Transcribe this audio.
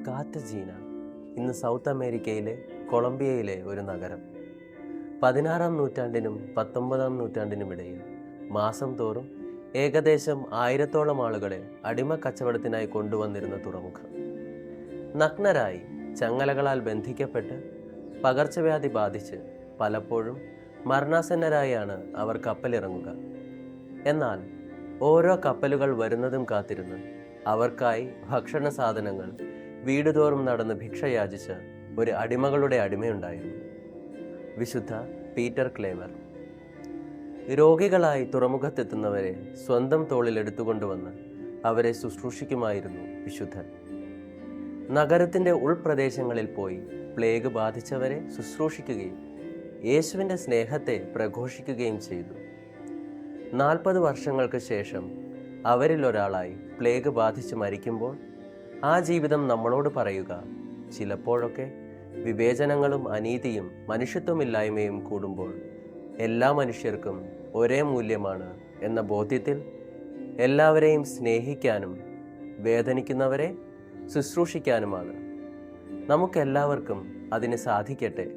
കാർത്തജീന ഇന്ന് സൗത്ത് അമേരിക്കയിലെ കൊളംബിയയിലെ ഒരു നഗരം. 16-ാം നൂറ്റാണ്ടിനും 19-ാം നൂറ്റാണ്ടിനുമിടയിൽ മാസം തോറും ഏകദേശം 1000-ഓളം ആളുകളെ അടിമ കച്ചവടത്തിനായി കൊണ്ടുവന്നിരുന്ന തുറമുഖം. നഗ്നരായി ചങ്ങലകളാൽ ബന്ധിക്കപ്പെട്ട് പകർച്ചവ്യാധി ബാധിച്ച് പലപ്പോഴും മരണാസന്നരായാണ് അവർ കപ്പലിറങ്ങുക. എന്നാൽ ഓരോ കപ്പലുകൾ വരുന്നതും കാത്തിരുന്ന് അവർക്കായി ഭക്ഷണ സാധനങ്ങൾ വീടുതോറും നടന്ന് ഭിക്ഷ യാചിച്ച ഒരു അടിമകളുടെ അടിമയുണ്ടായിരുന്നു, വിശുദ്ധ പീറ്റർ ക്ലേവർ. രോഗികളായി തുറമുഖത്തെത്തുന്നവരെ സ്വന്തം തോളിൽ എടുത്തുകൊണ്ടുവന്ന് അവരെ ശുശ്രൂഷിക്കുമായിരുന്നു വിശുദ്ധൻ. നഗരത്തിൻ്റെ ഉൾപ്രദേശങ്ങളിൽ പോയി പ്ലേഗ് ബാധിച്ചവരെ ശുശ്രൂഷിക്കുകയും യേശുവിൻ്റെ സ്നേഹത്തെ പ്രഘോഷിക്കുകയും ചെയ്തു. 40 വർഷങ്ങൾക്ക് ശേഷം അവരിൽ ഒരാളായി പ്ലേഗ് ബാധിച്ച് മരിക്കുമ്പോൾ ആ ജീവിതം നമ്മളോട് പറയുക, ചിലപ്പോഴൊക്കെ വിവേചനങ്ങളും അനീതിയും മനുഷ്യത്വമില്ലായ്മയും കൂടുമ്പോൾ എല്ലാ മനുഷ്യർക്കും ഒരേ മൂല്യമാണ് എന്ന ബോധ്യത്തിൽ എല്ലാവരെയും സ്നേഹിക്കാനും വേദനിക്കുന്നവരെ ശുശ്രൂഷിക്കാനുമാണ്. നമുക്കെല്ലാവർക്കും അതിന് സാധിക്കട്ടെ.